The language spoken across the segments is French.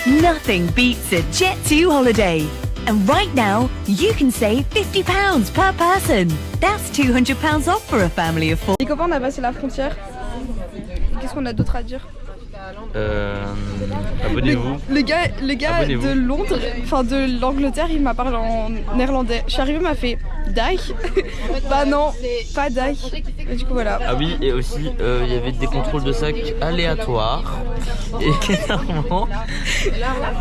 Nothing beats a Jet2 holiday. And right now, you can save £50 per person. That's £200 off for a family of 4. Les copains, on a passé la frontière. Qu'est-ce qu'on a d'autre à dire? Abonnez-vous. Le gars de Londres, enfin de l'Angleterre, il m'a parlé en néerlandais. Je suis arrivée, il m'a fait Dag. Bah non, pas Dag. Et du coup voilà. Ah oui, et aussi il y avait des contrôles de sac aléatoires. Et clairement,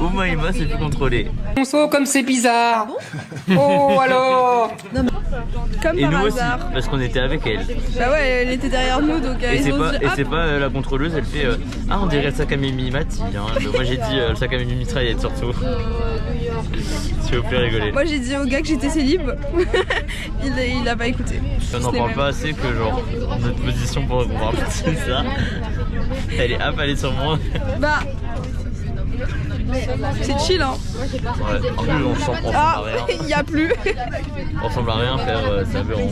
Oumaima s'est fait contrôler. Bonsoir, comme c'est bizarre. Oh alors. Comme et par nous hasard. aussi, parce qu'on était avec elle. Bah ouais, elle était derrière nous donc Et ils ont dit, c'est pas la contrôleuse, elle fait ah on dirait le sac à Mimi Mati. Hein. Moi j'ai dit le sac à Mimi mitraillette surtout. S'il vous plaît rigoler. Moi j'ai dit au gars que j'étais célib. il a pas écouté. On n'en parle pas assez que genre notre position pour qu'on parle de ça. Elle est affalée sur moi. Bah c'est chill hein. Ouais, en plus on ressemble à rien. Il y a plus. On ressemble à rien frère, c'est aberrant.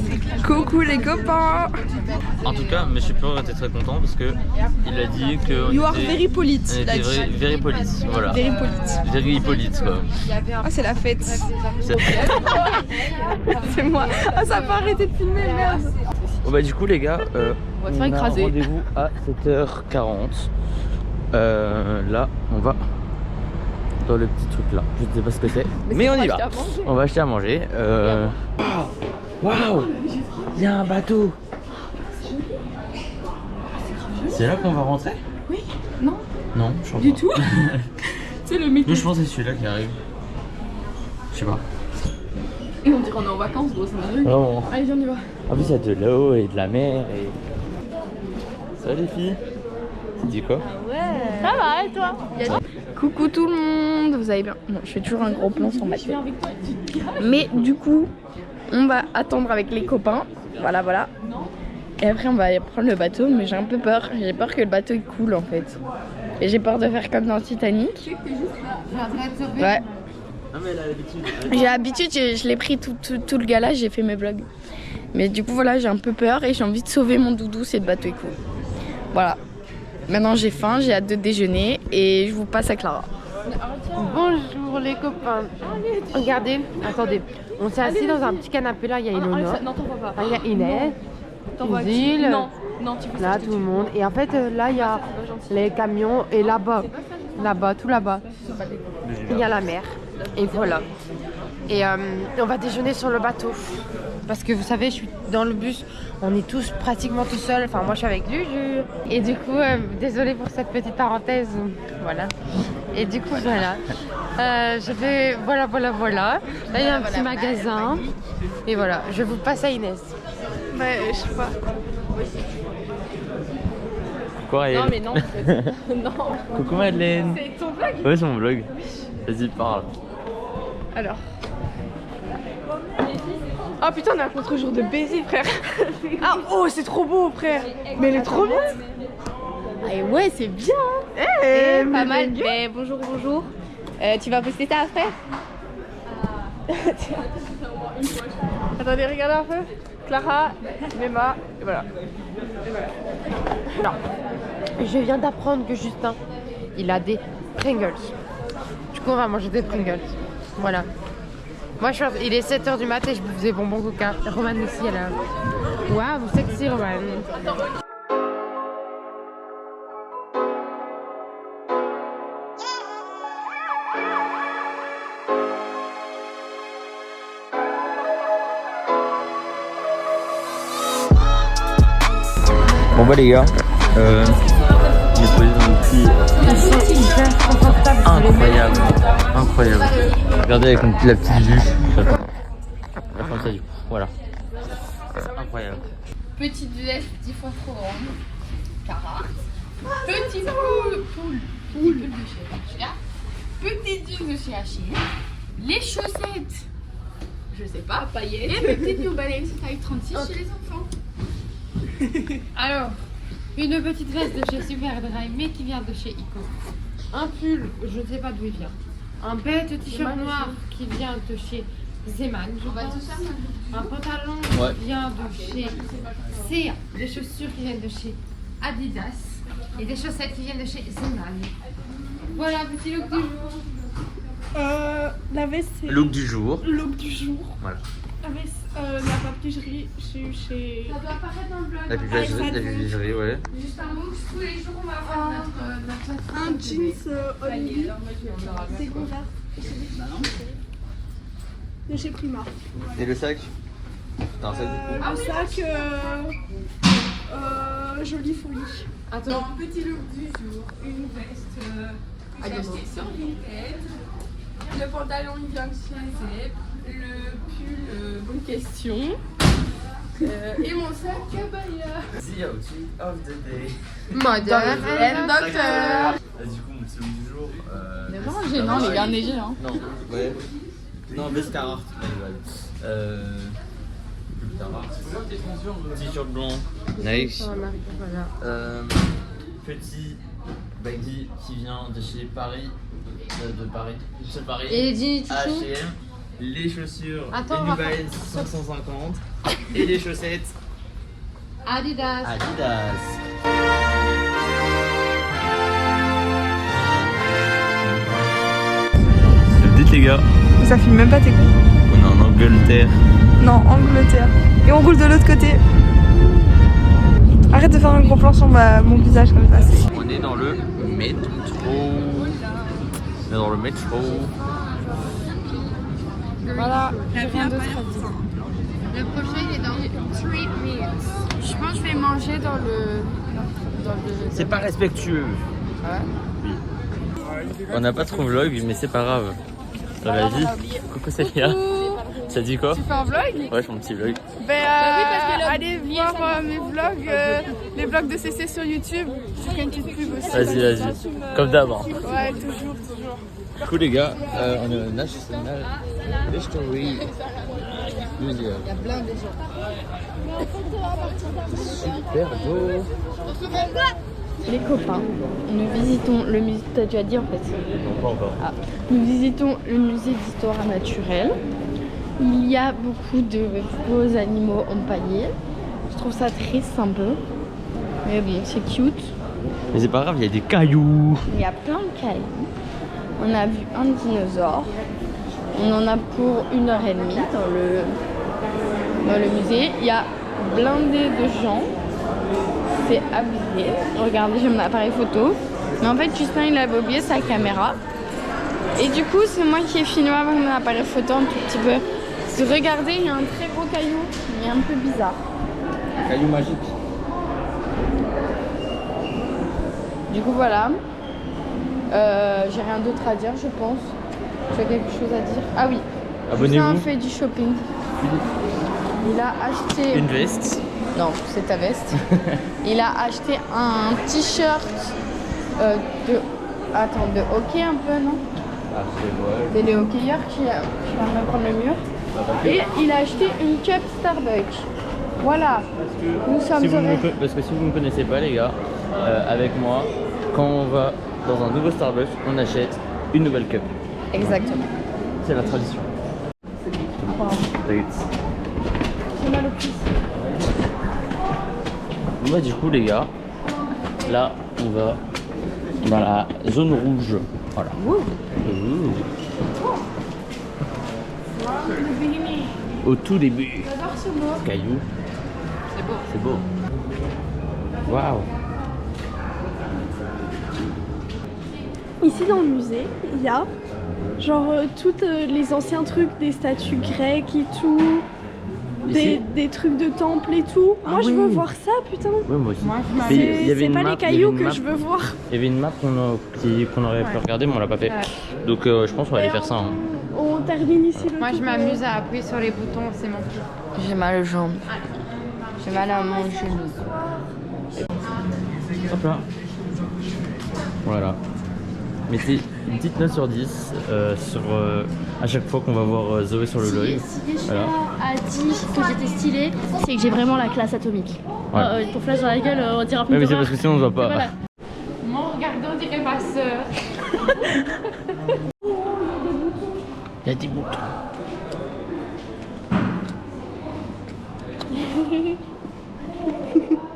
Coucou les copains. En tout cas, M. Peur était très content parce que il a dit que You are very polite. On était very polite, voilà. Very polite. Very polite quoi. Ah c'est la fête. C'est moi. Ah ça a pas arrêté de filmer merde. Bon bah du coup les gars, on va se faire a écraser. Rendez-vous à 7h40. Là on va dans le petit truc là, je ne sais pas ce que c'est, mais on y va. On va acheter à manger. Waouh, il y a un bateau. C'est là qu'on va rentrer? Oui, non. Non, je crois du pas. tout. C'est le mec. Je pense que c'est celui-là qui arrive. Je sais pas. Et on dirait qu'on est en vacances gros, ça m'arrive. Vraiment. Allez viens on y va. En plus il y a de l'eau et de la mer et... Salut les filles. Tu dis quoi? Ça va et toi? Coucou tout le monde, vous allez bien? Non, je fais toujours un gros plan sur ma tête. Mais du coup, on va attendre avec les copains. Voilà, voilà. Et après, on va aller prendre le bateau, mais j'ai un peu peur. J'ai peur que le bateau il coule en fait. Et j'ai peur de faire comme dans le Titanic. Ouais. J'ai l'habitude, je l'ai pris tout le gala, j'ai fait mes vlogs. Mais du coup, voilà, j'ai un peu peur et j'ai envie de sauver mon doudou si le bateau il coule. Voilà. Maintenant j'ai faim, j'ai hâte de déjeuner et je vous passe à Clara. Bonjour les copains. Regardez, attendez, on s'est assis dans un petit canapé là, il y a Ilona, il y a Inès, Zil, là tout le monde. Et en fait là il y a les camions et là-bas, tout là-bas, il y a la mer. Et voilà. Et on va déjeuner sur le bateau. Parce que vous savez, je suis dans le bus, on est tous pratiquement tout seuls. Enfin, moi je suis avec Juju. Et du coup, désolée pour cette petite parenthèse. Voilà. Et du coup, voilà. Je vais. Voilà. Là, il y a un petit magasin. Et voilà, je vous passe à Inès. Ouais, je sais pas. Coucou Ariel. Non, mais non, en fait. Non. Coucou Madeleine. C'est ton vlog? Ouais, c'est mon vlog. Vas-y, parle. Alors. Oh putain, on a un contre-jour de baiser, frère. Ah, oh, c'est trop beau, frère. Mais elle est trop bien. Ah ouais, c'est bien. Pas mal. Mais bonjour. Tu vas poster ça après? Attendez, regardez un peu. Clara, Mema, et voilà. Alors, je viens d'apprendre que Justin, il a des Pringles. Du coup, on va manger des Pringles. Voilà. Moi, il est 7h du matin et je bouffe des bonbons coca. Romane aussi, elle a... Waouh, sexy Romane. Bon bah les gars, j'ai posé dans le petit... Incroyable. Regardez avec la petite vue. Comme ça du coup, voilà. Incroyable. Petite veste 10 fois trop grande. Cara. Petit poule de chez H&M. Petite jupe de chez H&M. Les chaussettes. Je sais pas. Paillettes. Et petite New Balance taille 36 chez les enfants. Alors, une petite veste de chez Superdry, mais qui vient de chez Ico. Un pull, je ne sais pas d'où il vient. Un bête t-shirt noir qui vient de chez Zeman, je pense. Un pantalon qui vient de chez CA. Des chaussures qui viennent de chez Adidas. Et des chaussettes qui viennent de chez Zeman. Voilà, petit look du jour. La veste, c'est Look du jour. le look du jour. Voilà. La veste, la papeterie, j'ai eu chez... Ça doit apparaître dans le blog. La papeterie, ouais. Juste un mot, tous les jours on va faire notre Un jeans Only, découvert. De chez Prima. Et le sac? T'as un sac du coup? Le sac, jolie folie. Attends, petit look du jour, une veste que j'ai achetée sur Vinted, le pantalon il vient de chez Zep, le pull bonne question, et mon sac Cabaya. The outfit of the day. Modern And docteur. Du coup, mon petit look du jour. C'est vraiment gênant les gars, neigé hein. Non, ouais. Non, veste Carhartt. T-shirt blanc. Nice. Voilà. Petit baggy qui vient de chez Paris. De Paris. Chez Paris. Et les jeans chouchou. H&M. Les chaussures. Attends, les on va New Balance 550. Et les chaussettes Adidas. Adidas. Dites les gars, Ça filme même pas tes coups. on est en Angleterre. Non, Angleterre. Et on roule de l'autre côté. Arrête de faire un gros plan sur mon visage comme ça. On est dans le métro. On est dans le métro. Voilà, j'ai rien d'autre à dire. Le prochain il est dans 3 minutes. Je pense que je vais manger dans le... C'est pas respectueux. On n'a pas trop vlog, mais c'est pas grave. Dans la vie. Coucou Célia. Ça dit quoi? Tu fais un vlog? Ouais, je fais un petit vlog. Allez voir mes vlogs, les vlogs de CC sur YouTube. Je fais une petite pub aussi. Vas-y. Comme d'hab. Hein. Ouais, toujours. Du coup les gars, on est au National History Museum. Il y a plein de gens. Super beau. Les copains, nous visitons le musée, t'as déjà dit en fait. Non, pas encore. Ah. Nous visitons le musée d'histoire naturelle. Il y a beaucoup de beaux animaux empaillés. Je trouve ça très sympa. Mais bon, c'est cute. Mais c'est pas grave, il y a des cailloux. Il y a plein de cailloux. On a vu un dinosaure. On en a pour 1h30 dans le musée. Il y a blindé de gens. C'est abusé. Regardez, j'ai mon appareil photo. Mais en fait, Justin, il avait oublié sa caméra. Et du coup, c'est moi qui ai filmé avec mon appareil photo un tout petit peu. Regardez, il y a un très beau caillou. Il est un peu bizarre. Caillou magique. Du coup, voilà. J'ai rien d'autre à dire, je pense. Tu as quelque chose à dire? Ah oui. Justin Abonnez-vous. fait du shopping. Il a acheté... Une veste. Non, c'est ta veste. Il a acheté un t-shirt de hockey un peu, non? Ah, c'est vrai. C'est les hockeyeurs qui va me prendre le mur. Et il a acheté une cup Starbucks. Voilà. Nous sommes Parce que si vous ne me connaissez pas les gars, avec moi, quand on va dans un nouveau Starbucks, on achète une nouvelle cup. Exactement. C'est la tradition. J'ai mal au cuisse. Bon bah du coup les gars, là on va dans la zone rouge. Voilà. Ouh. Au tout début. Caillou. C'est beau. Waouh. Ici dans le musée, il y a genre tous les anciens trucs des statues grecques et tout. Des trucs de temple et tout. Moi je veux voir ça, putain. Ouais, moi aussi. C'est pas les cailloux que je veux voir. Il y avait une map qu'on aurait pu regarder, mais on l'a pas fait. Donc je pense qu'on va aller faire ça. Hein. On termine ici le Moi, tour. je m'amuse à appuyer sur les boutons, c'est mon kiff. J'ai mal aux jambes. J'ai mal à mon genou. Hop là. Voilà. Mettez une petite note sur 10 à chaque fois qu'on va voir Zoé sur le live. Si Yeshua Voilà. a dit que j'étais stylée, c'est que j'ai vraiment la classe atomique. Ouais. Ton flash dans la gueule, on dira plus Ouais, mais de c'est parce que sinon on ne voit pas. Voilà. Mon regardez, on dirait ma soeur. Il y a des boutons.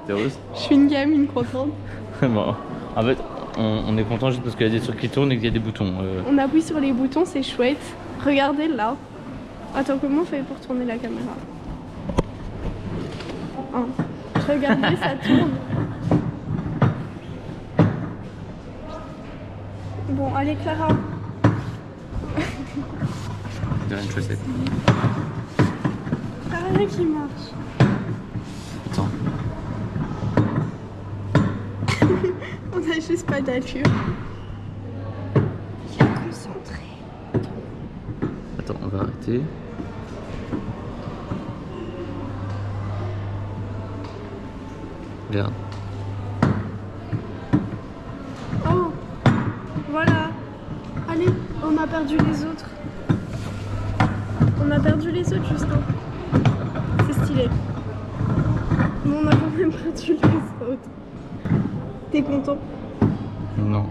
C'est rose. Je suis une gamine contente. Bon, en fait, on est content juste parce qu'il y a des trucs qui tournent et qu'il y a des boutons. On appuie sur les boutons, c'est chouette. Regardez là. Attends, comment on fait pour tourner la caméra? Regardez, ça tourne. Bon, allez Clara. De une chaussette. T'as rien qui marche. Attends. On a juste pas d'allure. Bien concentré. Attends, on va arrêter. Regarde. Oh, voilà. Allez, on a perdu les autres. On a perdu les autres, Justin. C'est stylé. Mais on a quand même perdu les autres. T'es content? Non.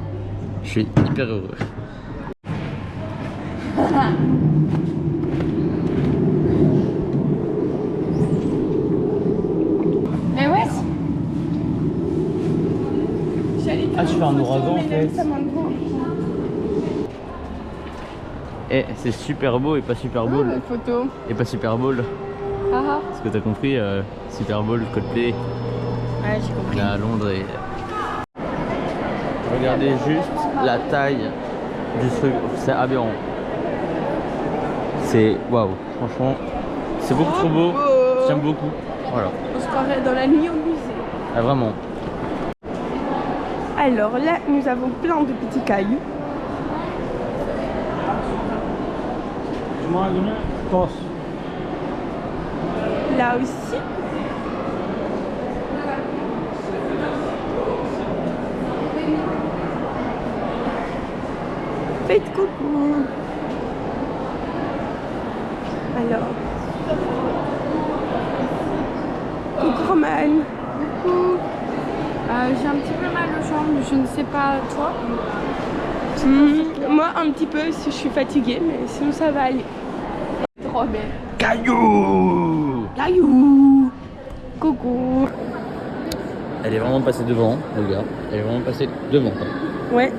Je suis hyper heureux. Mais ouais. Ah, tu fais un ouragan en fait. Eh, c'est super beau et pas Super Bowl. Photo. Et pas Super Bowl. Parce que t'as compris, Super Bowl, Coldplay. Ouais, j'ai compris. Là à Londres et... Regardez juste la taille du truc, c'est aberrant. C'est waouh, franchement, c'est beaucoup trop beau. J'aime beaucoup. Voilà. On se croirait dans la nuit au musée. Ah, vraiment. Alors là, nous avons plein de petits cailloux. Là aussi. Faites coucou. Alors. Coucou Roman. Coucou. J'ai un petit peu mal aux jambes, je ne sais pas toi. Moi un petit peu si je suis fatiguée, mais sinon ça va aller. Trop belle. Caillou. Caillou. Coucou. Elle est vraiment passée devant, le gars. Elle est vraiment passée devant. Ouais.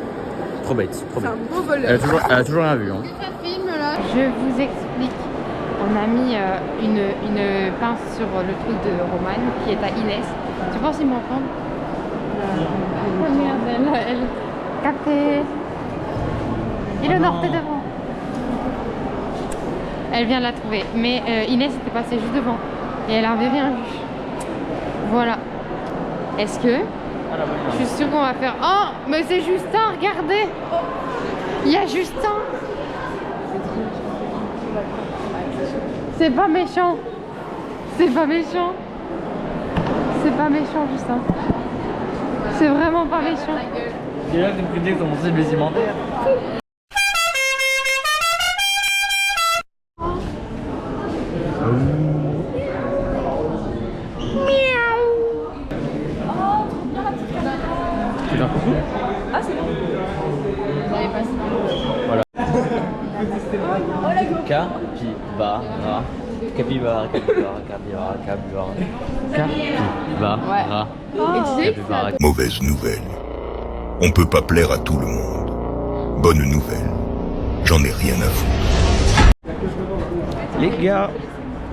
Trop bête, trop C'est bête. un beau voleur. Elle a toujours rien vu. Hein. Je vous explique. On a mis une pince sur le truc de Roman qui est à Inès. Tu penses qu'ils m'entendent? Oh merde, elle. Capté. Eleanor, t'es devant. Elle vient de la trouver. Mais Inès était passée juste devant. Et elle avait rien vu. Voilà. Est-ce que... Je suis sûre qu'on va faire... Oh, mais c'est Justin, regardez. Il y a Justin. C'est pas méchant. C'est pas méchant. C'est pas méchant, Justin. C'est vraiment pas méchant. C'est là que tu me dis que ton cible vestimentaire. Tu fais un coucou? Ah c'est bon. Voilà. Capybara. Capybara, capybara, capybara, capybara. Capybara. Et tu sais, Capybara. Mauvaise nouvelle. On peut pas plaire à tout le monde. Bonne nouvelle. J'en ai rien à foutre. Les gars,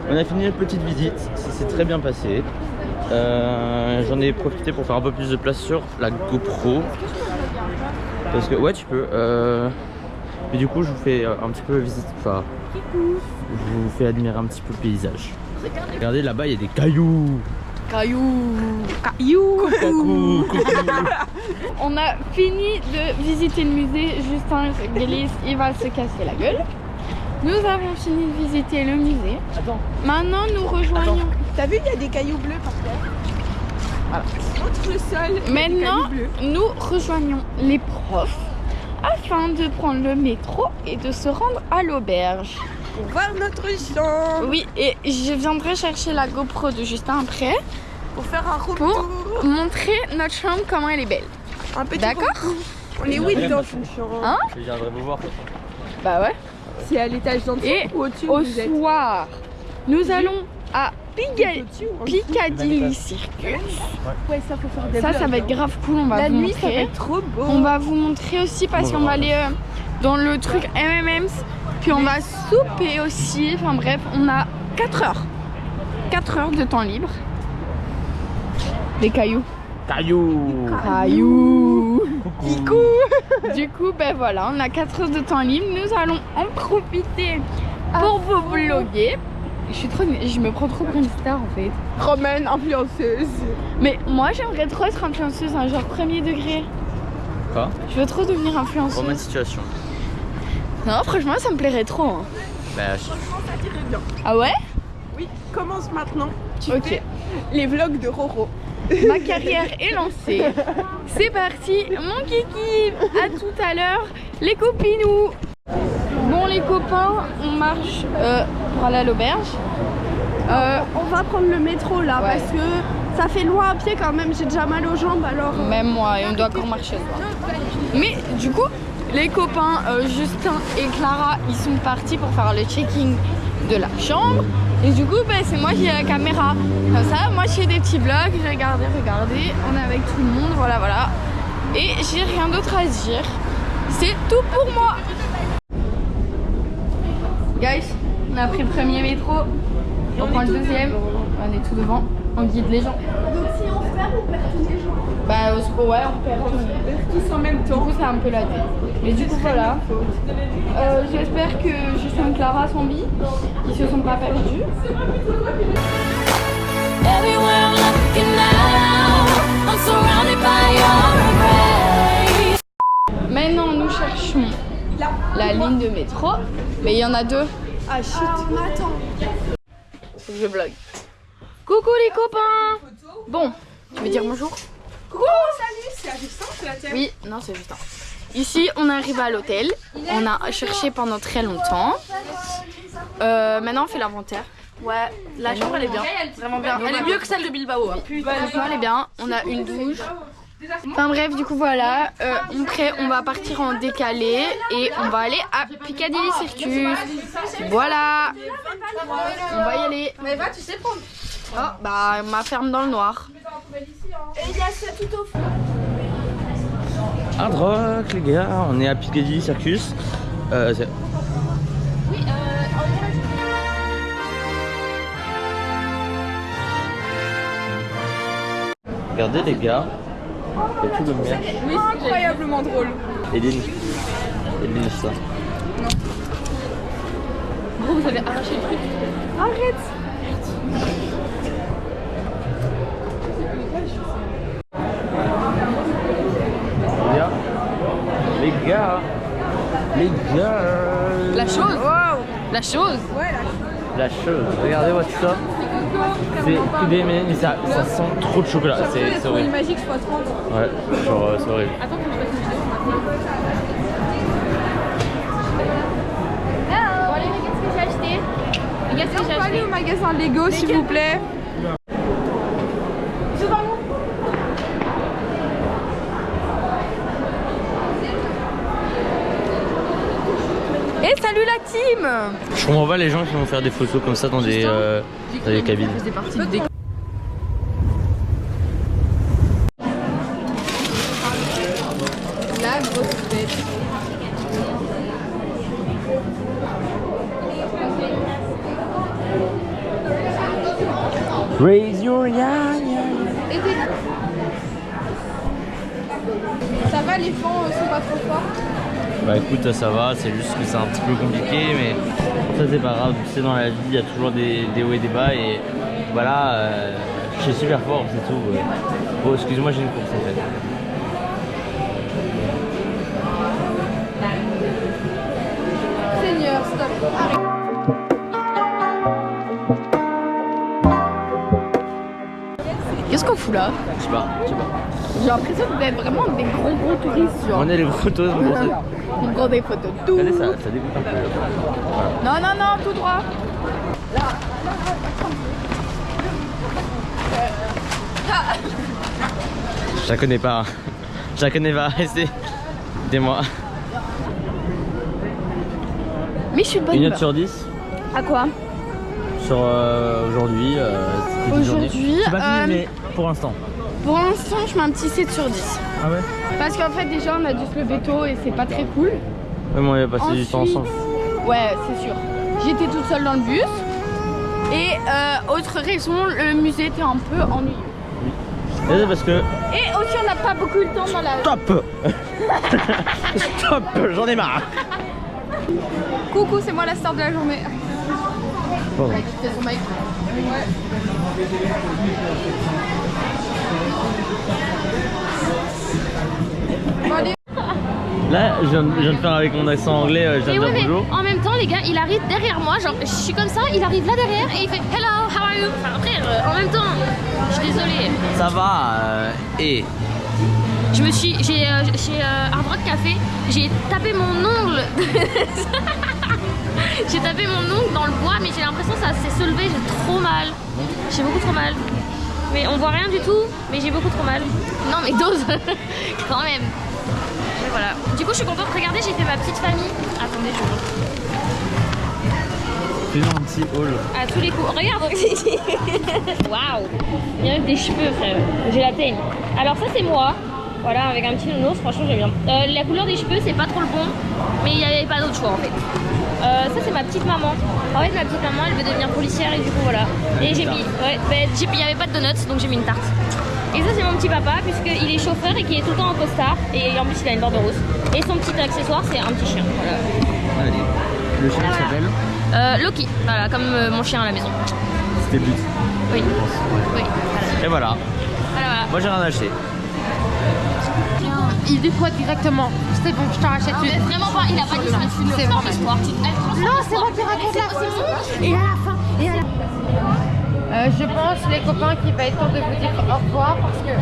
on a fini la petite visite, ça s'est très bien passé. J'en ai profité pour faire un peu plus de place sur la GoPro. Parce que, ouais, tu peux. Mais du coup, je vous fais un petit peu visite. Enfin, je vous fais admirer un petit peu le paysage. Regardez, là-bas, il y a des cailloux. Caillou. Coucou, coucou. On a fini de visiter le musée. Justin Gélis, il va se casser la gueule. Nous avons fini de visiter le musée. Attends. Maintenant, nous rejoignons. T'as vu, il y a des cailloux bleus par terre. Voilà. Montre le sol. il y a des Maintenant, cailloux bleus. nous rejoignons les profs afin de prendre le métro et de se rendre à l'auberge. Pour voir notre chambre. Oui, et je viendrai chercher la GoPro de Justin après Pour faire un room pour tour. montrer notre chambre, comment elle est belle. Un petit D'accord. room tour. On est où dans une chambre? Hein? Je viendrai vous voir. Bah ouais. C'est à l'étage d'en dessous Et ou au-dessus au vous êtes? soir, nous allons à Piccadilly Circus. Ouais, ça faut faire des Ça va être grave cool, on va La vous nuit, ça va montrer. être trop beau. On va vous montrer aussi parce qu'on va aller dans le truc M&M's. Puis on va souper aussi. Enfin bref, on a 4 heures. 4 heures de temps libre. Des cailloux. Cailloux. Du coup, ben voilà, on a 4 heures de temps libre. Nous allons en profiter pour vous vlogger. Je me prends trop pour une star en fait. Romaine, influenceuse. Mais moi j'aimerais trop être influenceuse, un genre premier degré. Quoi? Je veux trop devenir influenceuse. Pour ma situation. Non, franchement, ça me plairait trop. Hein. Bah, Ça dirait bien. Ah ouais? Oui, commence maintenant. Tu Ok. fais les vlogs de Roro. Ma carrière est lancée. C'est parti, mon kiki. À tout à l'heure, les copinous. Bon les copains, on marche pour aller à l'auberge. On va prendre le métro là Ouais. parce que ça fait loin à pied quand même. J'ai déjà mal aux jambes alors. Même moi, et on doit encore marcher. Mais du coup, les copains Justin et Clara, ils sont partis pour faire le checking de la chambre. Et du coup, ben, c'est moi qui ai la caméra. Comme ça, moi je fais des petits vlogs. Regardez, on est avec tout le monde, voilà. Et j'ai rien d'autre à dire. C'est tout pour moi. Guys, on a pris le premier métro. On prend le deuxième. On est tout devant. On guide les gens. Donc si on perd, on perd tous les gens. Bah ouais, on perd Tous en même Du coup, c'est un peu la tête. Mais du coup, voilà. J'espère que Justin et Clara sont bien. Ils se sont pas perdus. Maintenant, nous cherchons la ligne de métro. Mais il y en a 2. Ah shit. Attends. Faut que je vlog. Coucou les copains. Bon, tu veux dire bonjour? Coucou, salut, c'est à Justin, c'est la tienne. Oui, non, c'est Justin. Ici, on arrive à l'hôtel. On a cherché pendant très longtemps. Maintenant, on fait l'inventaire. Ouais, la chambre elle est bien, vraiment bien. Elle est mieux que celle de Bilbao. Hein. Franchement, elle est bien. On a une douche. Enfin bref, du coup voilà, on va partir en décalé et on va aller à Piccadilly Circus. Voilà, on va y aller. Mais va, tu sais prendre. Oh, bah, on m'a ferme dans le noir. Et il y a ça tout au fond. Hard rock les gars, on est à Piccadilly Circus. Regardez les gars, il y a tout le merch. Oui, c'est incroyablement drôle. Eline, ça. Gros, vous avez arraché le truc. Arrête. Les gars. La chose. La chose. La chose, regardez-moi tout ça. C'est tout des mais ça sent trop de chocolat, c'est horrible. Magique x 30. Ouais, genre c'est horrible. Bon, allez, regarde ce que j'ai acheté. Regarde ce que j'ai On peut aller acheté. au magasin Lego s'il vous plaît. Et salut la team. Je comprends pas les gens qui vont faire des photos comme ça dans des cabines. La grosse tête. Raise your Ça va, les fonds sont pas trop forts. Bah écoute, ça va, c'est juste que c'est un petit peu compliqué, mais ça c'est pas grave, tu sais, dans la vie il y a toujours des hauts et des bas, et voilà, je suis super fort, c'est tout. Bon, excuse-moi, j'ai une course en fait. Seigneur, stop. Qu'est-ce qu'on fout là? Je sais pas. J'ai l'impression d'être vraiment des gros touristes. Genre. On est les photos, bon, On prend des photos. Tout. regardez ça dégoûte un peu. Voilà. Non, tout droit. Je la connais pas. Je la connais pas, restez. Aidez-moi. Mais je suis bonne. Une note sur 10? À quoi? sur aujourd'hui Aujourd'hui, c'est pas fini, mais pour l'instant. pour l'instant, je mets un petit 7 sur 10. Ah ouais? Parce qu'en fait, déjà, on a dû se lever tôt et c'est pas très cool. Ouais, mais on a passé du temps Ensuite, ensemble. Ouais, c'est sûr. J'étais toute seule dans le bus. Et autre raison, le musée était un peu ennuyeux. Et c'est parce que... Et aussi, on n'a pas beaucoup eu le temps dans la... Stop. Stop, j'en ai marre. Coucou, c'est moi la star de la journée. Pardon. C'est son mic. Ouais. Bon, allez. Là, je viens de faire avec mon accent anglais, je viens de dire bonjour. En même temps, les gars, il arrive derrière moi, genre je suis comme ça, il arrive là derrière et il fait hello, how are you? Enfin, après, en même temps, je suis désolée. Ça va, et... Chez Hard Rock Café, j'ai tapé mon ongle. J'ai tapé mon ongle dans le bois, mais j'ai l'impression que ça s'est soulevé, j'ai trop mal. J'ai beaucoup trop mal. Mais on voit rien du tout, mais j'ai beaucoup trop mal. Non mais dose quand même. Mais voilà. Du coup je suis contente, regardez, j'ai fait ma petite famille. Attendez, je vous montre. Fais-nous un petit haul. À tous les coups. Regarde. Waouh. Il y a même des cheveux, frère. J'ai la teigne. Alors ça c'est moi. Voilà, avec un petit nounours, franchement j'aime bien. La couleur des cheveux c'est pas trop le bon, mais il n'y avait pas d'autre choix en fait. Ça c'est ma petite maman. En fait ma petite maman elle veut devenir policière et du coup voilà. Et j'ai mis, il n'y avait pas de donuts donc j'ai mis une tarte. Et ça c'est mon petit papa puisqu'il est chauffeur et qui est tout le temps en costard. Et en plus il a une barbe rousse. Et son petit accessoire c'est un petit chien. Voilà. Allez. Le chien s'appelle Loki, voilà, comme mon chien à la maison. C'était but. Oui. Oui. Voilà. Et voilà. Voilà. Moi j'ai rien acheté. Il dit quoi directement? C'est bon, je t'en rachète une. Mais vraiment pas, il a pas dit ça. C'est bon. Non, c'est moi qui raconte la fin. Et à la fin, je pense, les copains, qu'il va être temps de vous dire au revoir parce que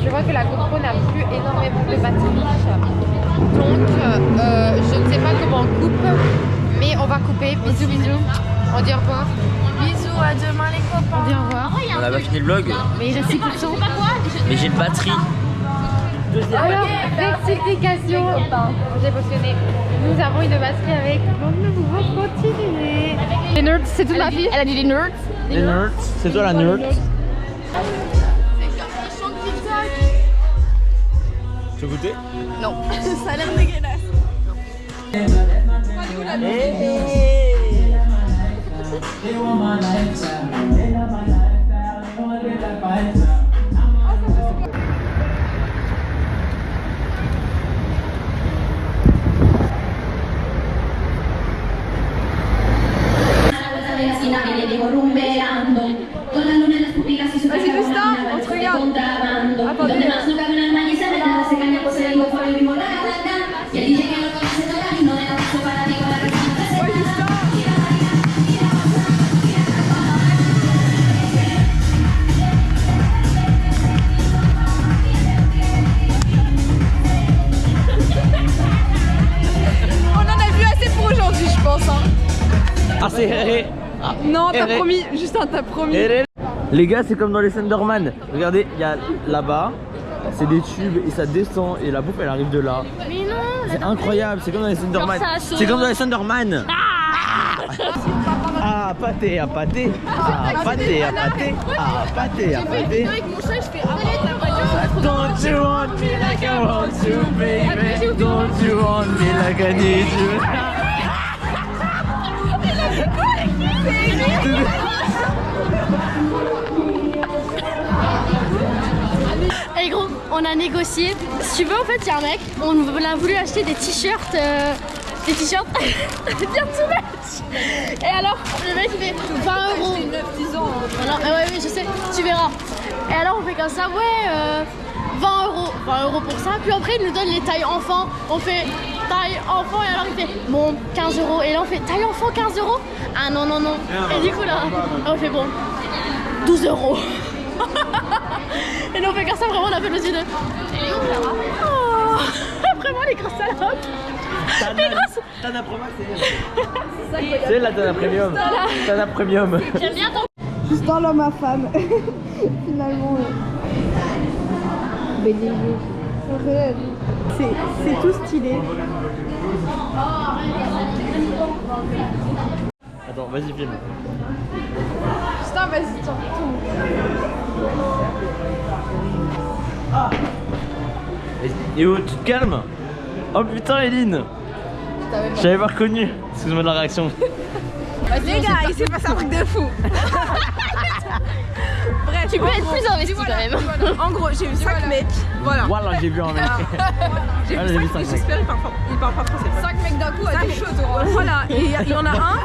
je vois que la GoPro n'a plus énormément de batterie. Donc, je ne sais pas comment on coupe, mais on va couper. Bisous, bisous. On dit au revoir. Bisous, à demain les copains. On dit au revoir. On a pas fini le vlog. Mais il reste 6%. Mais j'ai une batterie. Alors, rectification, j'ai mentionné, nous avons une batterie avec, donc nous pouvons continuer. Les nerds, c'est toute ma vie. Elle a dit les nerds. Les nerds, c'est toi la nerd. Tu veux goûter? Non, ça a l'air dégueulasse. Vas-y, Gustav, on te regarde. Attendez. On en a vu assez pour aujourd'hui, je pense. Hein. Ah c'est... Non, t'as promis, Justin, t'as promis. Les gars, c'est comme dans les Slenderman. Regardez, il y a là-bas, c'est des tubes et ça descend et la bouffe elle arrive de là. Mais non. C'est incroyable, c'est comme dans les Slenderman. C'est comme dans les Slenderman. Ah, pâté à pâté. Ah, pâté à pâté. Ah, pâté à pâté. Avec mon chat, je fais arrête. Don't you want me like I want to, baby? Don't you want me like I need you? Hey gros, on a négocié. Si tu veux, en fait, il y a un mec, on a voulu acheter des t-shirts. Des t-shirts bien too much. Et alors, le mec il fait 20 euros. 9-10 ans. Alors, ouais, je sais, tu verras. Et alors, on fait comme ça, ouais, 20 euros. 20 euros pour ça. Puis après, il nous donne les tailles enfants. On fait taille enfant. Et alors, il fait bon, 15 euros. Et là, on fait taille enfant, 15 euros. Ah non, non, non. Et du coup, là, on fait bon, 12 euros. Et là, on fait comme ça, vraiment, on a fait le yeux de. Oh, vraiment, les grosses salopes. Tana Proma, c'est la Tana Premium. Tana Premium. J'aime bien ton. Justin, l'homme à femme. Finalement. C'est tout stylé. Attends, vas-y, filme. Putain, vas-y, tiens. Et oh, tu te calmes. Oh putain, Eline. Je t'avais pas reconnu. Excuse-moi de la réaction. Les gars, il s'est passé un truc de fou. Bref, Tu peux être plus investi quand même. En gros, j'ai eu 5 mecs. Voilà. Voilà, j'ai vu un mec. J'ai Ah, vu j'ai vu 5 cinq mecs. J'espère qu'il parle pas français. 5 mecs d'un coup, elle est chaud. Voilà, et il y en a un.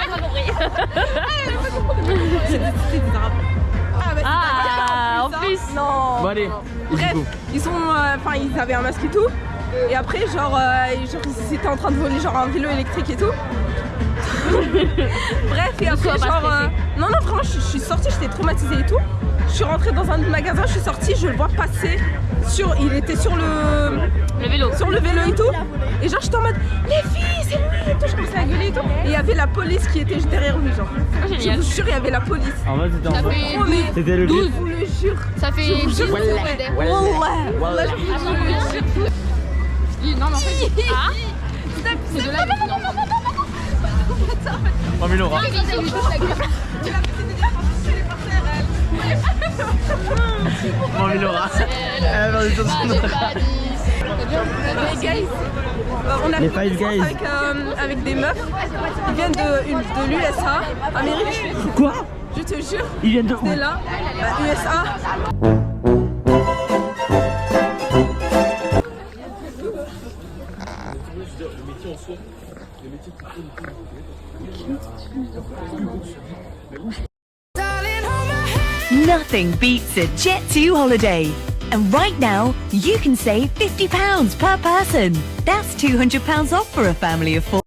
Elle a pas compris. C'est des arabes. Ah, en plus. Non. Bon, allez. Bref, ils sont, ils avaient un masque et tout. Et après, genre ils étaient en train de voler genre un vélo électrique et tout. Bref, et après, genre. Non, vraiment, je suis sortie, j'étais traumatisée et tout. Je suis rentrée dans un magasin, je suis sortie, je le vois passer il était sur le vélo. Sur le vélo et tout. Et genre, j'étais en mode, les filles, c'est lui et tout. Je commençais à gueuler et tout. Et il y avait la police qui était juste derrière lui, genre. Je vous jure, il y avait la police. En fait, c'était en bas. C'était le Je but. vous le jure. Ça fait Je vous jure. Wallah, je vous jure. Non, mais en fait, Ah c'est de la vie. Non, non, non. 3000 euros. Les guys, on a Les fait Five Guys. avec des meufs. Ils viennent de l'USA, Amérique. Quoi? Je te jure. Ils viennent de où? C'est là, USA. Nothing beats a Jet2 holiday. And right now, you can save £50 per person. That's £200 off for a family of 4.